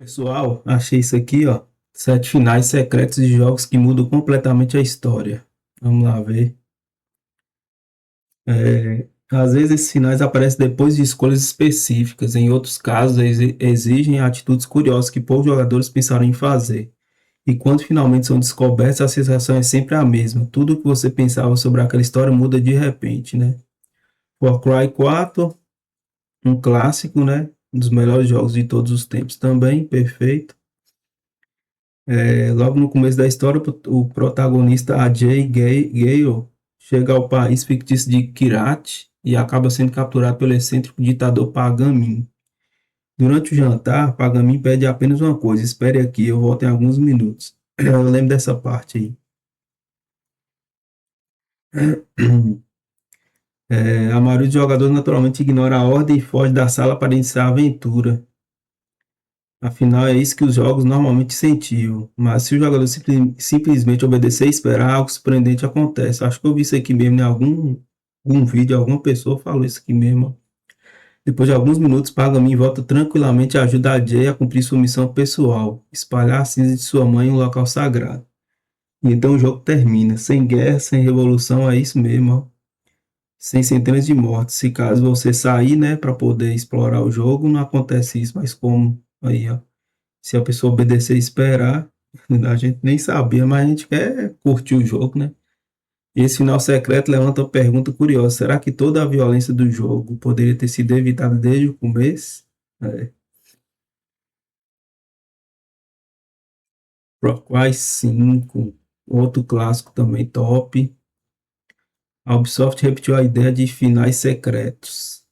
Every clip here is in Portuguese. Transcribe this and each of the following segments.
Pessoal, achei isso aqui, ó. Sete finais secretos de jogos que mudam completamente a história. Vamos lá ver. Às vezes esses finais aparecem depois de escolhas específicas. Em outros casos, exigem atitudes curiosas que poucos jogadores pensaram em fazer. E quando finalmente são descobertos, a sensação é sempre a mesma. Tudo o que você pensava sobre aquela história muda de repente, né? Far Cry 4, um clássico, né? Um dos melhores jogos de todos os tempos também, perfeito. Logo no começo da história, o protagonista Ajay Gale chega ao país fictício de Kirat e acaba sendo capturado pelo excêntrico ditador Pagamin. Durante o jantar, Pagamin pede apenas uma coisa: espere aqui, eu volto em alguns minutos. Eu lembro dessa parte aí. A maioria dos jogadores naturalmente ignora a ordem e foge da sala para iniciar a aventura. Afinal, é isso que os jogos normalmente incentivam. Mas se o jogador simplesmente obedecer e esperar, algo surpreendente acontece. Acho que eu vi isso aqui mesmo em algum vídeo, alguma pessoa falou isso aqui mesmo. Depois de alguns minutos, Pagamin volta tranquilamente e ajuda a Jay a cumprir sua missão pessoal, espalhar a cinza de sua mãe em um local sagrado. E então o jogo termina. Sem guerra, sem revolução, é isso mesmo, ó. Sem centenas de mortes. Se caso você sair, né, para poder explorar o jogo, não acontece isso, mas como aí, ó. Se a pessoa obedecer e esperar, a gente nem sabia, mas a gente quer curtir o jogo, né? E esse final secreto levanta uma pergunta curiosa: será que toda a violência do jogo poderia ter sido evitada desde o começo? É. Far Cry 5, outro clássico também top. A Ubisoft repetiu a ideia de finais secretos.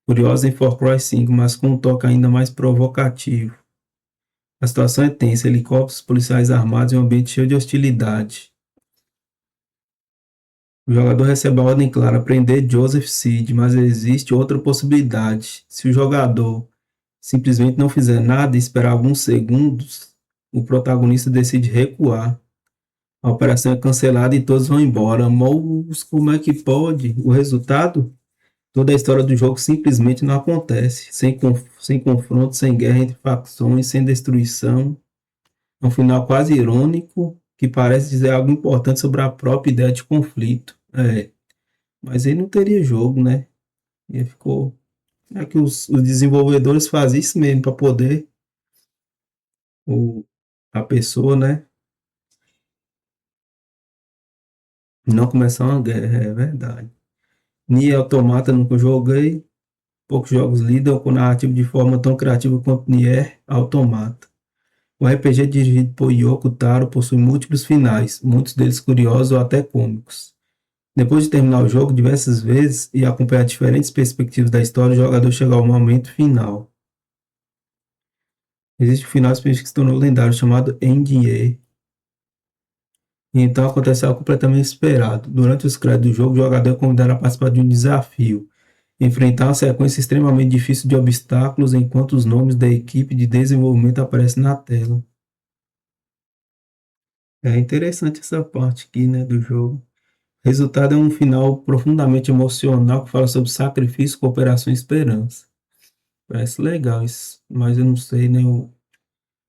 Curiosa em Far Cry 5, mas com um toque ainda mais provocativo. A situação é tensa: helicópteros, policiais armados e um ambiente cheio de hostilidade. O jogador recebe a ordem clara: prender Joseph Seed, mas existe outra possibilidade. Se o jogador simplesmente não fizer nada e esperar alguns segundos, o protagonista decide recuar. A operação é cancelada e todos vão embora. Mas como é que pode? O resultado? Toda a história do jogo simplesmente não acontece. Sem confronto, sem guerra entre facções, sem destruição. É um final quase irônico que parece dizer algo importante sobre a própria ideia de conflito. Mas aí não teria jogo, né? E aí ficou. É que os desenvolvedores fazem isso mesmo para poder o, a pessoa, né? Não começar uma guerra, é verdade. Nier Automata nunca joguei. Poucos jogos lidam com narrativa de forma tão criativa quanto Nier Automata. O RPG dirigido por Yoko Taro possui múltiplos finais, muitos deles curiosos ou até cômicos. Depois de terminar o jogo diversas vezes e acompanhar diferentes perspectivas da história, o jogador chega ao momento final. Existe um final específico que se tornou lendário, chamado Ending. E então acontece algo completamente esperado. Durante os créditos do jogo, o jogador é convidado a participar de um desafio. Enfrentar uma sequência extremamente difícil de obstáculos enquanto os nomes da equipe de desenvolvimento aparecem na tela. É interessante essa parte aqui, né, do jogo. O resultado é um final profundamente emocional que fala sobre sacrifício, cooperação e esperança. Parece legal isso, mas eu não sei, né? O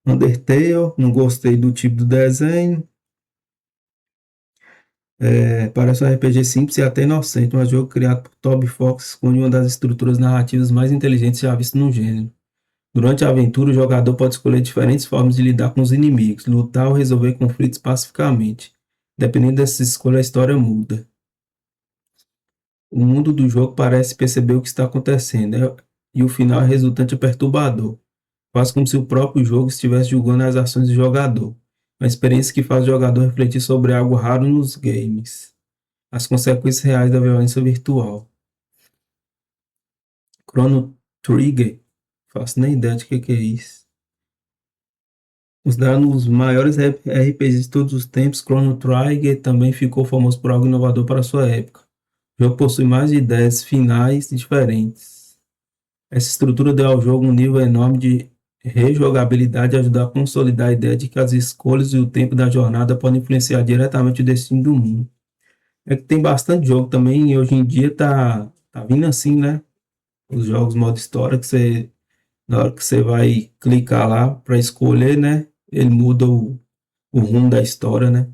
Undertale, não gostei do tipo do desenho. Parece um RPG simples e até inocente, mas jogo criado por Toby Fox esconde uma das estruturas narrativas mais inteligentes já vistas no gênero. Durante a aventura, o jogador pode escolher diferentes formas de lidar com os inimigos, lutar ou resolver conflitos pacificamente. Dependendo dessa escolha, a história muda. O mundo do jogo parece perceber o que está acontecendo, né? E o final resultante é perturbador, quase como se o próprio jogo estivesse julgando as ações do jogador. Uma experiência que faz o jogador refletir sobre algo raro nos games: as consequências reais da violência virtual. Chrono Trigger, faço nem ideia de que é isso. Considerado um dos maiores RPGs de todos os tempos, Chrono Trigger também ficou famoso por algo inovador para sua época. O jogo possui mais de 10 finais diferentes. Essa estrutura deu ao jogo um nível enorme de rejogabilidade e ajudou a consolidar a ideia de que as escolhas e o tempo da jornada podem influenciar diretamente o destino do mundo. É que tem bastante jogo também e hoje em dia tá vindo assim, né? Os jogos modo história que você Na hora que você vai clicar lá para escolher, né? Ele muda o rumo da história, né?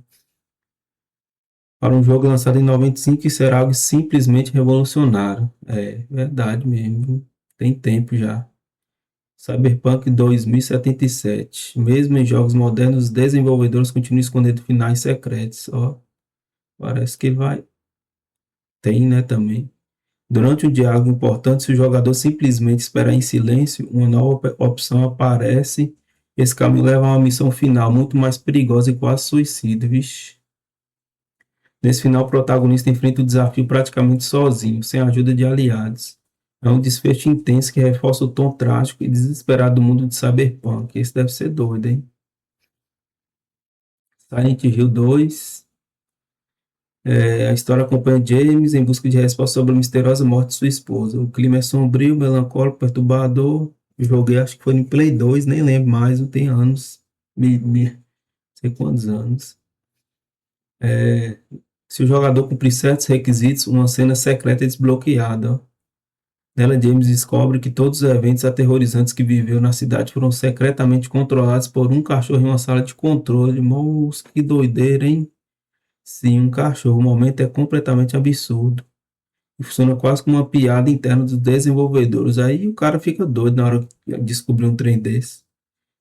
Para um jogo lançado em 95, isso será algo simplesmente revolucionário. É verdade mesmo. Tem tempo já. Cyberpunk 2077. Mesmo em jogos modernos, os desenvolvedores continuam escondendo finais secretos. Ó, parece que vai. Tem, né, também. Durante um diálogo importante, se o jogador simplesmente esperar em silêncio, uma nova opção aparece. Esse caminho leva a uma missão final muito mais perigosa e quase suicida. Vixe. Nesse final, o protagonista enfrenta o desafio praticamente sozinho, sem a ajuda de aliados. É um desfecho intenso que reforça o tom trágico e desesperado do mundo de Cyberpunk. Esse deve ser doido, hein? Silent Hill 2. A história acompanha James em busca de respostas sobre a misteriosa morte de sua esposa. O clima é sombrio, melancólico, perturbador. Eu joguei, acho que foi no Play 2, nem lembro mais, não tem anos. Não sei quantos anos. Se o jogador cumprir certos requisitos, uma cena secreta é desbloqueada. Ó. Nela, James descobre que todos os eventos aterrorizantes que viveu na cidade foram secretamente controlados por um cachorro em uma sala de controle. Moço, que doideira, hein? Sim, um cachorro. O momento é completamente absurdo. E funciona quase como uma piada interna dos desenvolvedores. Aí o cara fica doido na hora de descobrir um trem desse.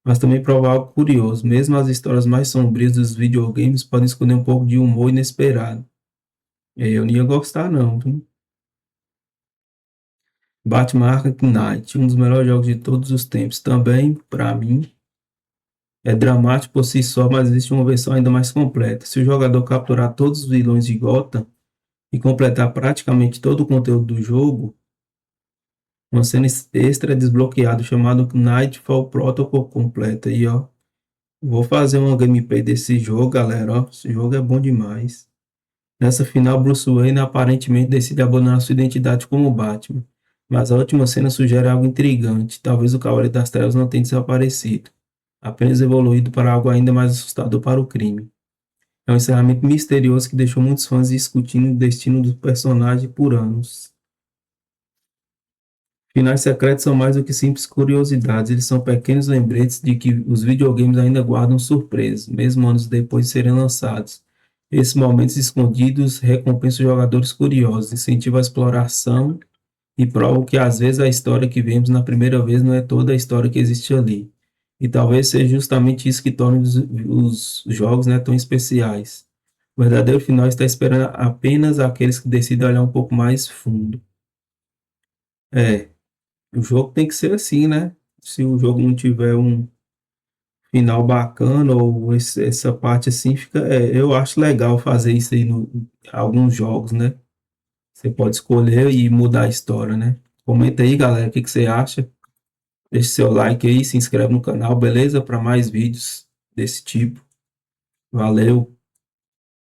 Mas também prova algo curioso. Mesmo as histórias mais sombrias dos videogames podem esconder um pouco de humor inesperado. Eu não ia gostar, não. Viu? Batman Arkham Knight, um dos melhores jogos de todos os tempos. Também, para mim, é dramático por si só, mas existe uma versão ainda mais completa. Se o jogador capturar todos os vilões de Gotham e completar praticamente todo o conteúdo do jogo, uma cena extra é desbloqueada chamada Nightfall Protocol completa. E ó, vou fazer uma gameplay desse jogo, galera. Ó, esse jogo é bom demais. Nessa final, Bruce Wayne aparentemente decide abandonar sua identidade como Batman. Mas a última cena sugere algo intrigante. Talvez o Cavaleiro das Trevas não tenha desaparecido, apenas evoluído para algo ainda mais assustador para o crime. É um encerramento misterioso que deixou muitos fãs discutindo o destino do personagem por anos. Finais secretos são mais do que simples curiosidades, eles são pequenos lembretes de que os videogames ainda guardam surpresas, mesmo anos depois de serem lançados. Esses momentos escondidos recompensam os jogadores curiosos, incentivam a exploração e provam que às vezes a história que vemos na primeira vez não é toda a história que existe ali. E talvez seja justamente isso que torne os jogos, né, tão especiais. O verdadeiro final está esperando apenas aqueles que decidem olhar um pouco mais fundo. É, o jogo tem que ser assim, né? Se o jogo não tiver um final bacana ou essa parte assim, fica, eu acho legal fazer isso aí em alguns jogos, né? Você pode escolher e mudar a história, né? Comenta aí, galera, o que você acha? Deixe seu like aí, se inscreve no canal, beleza? Para mais vídeos desse tipo. Valeu!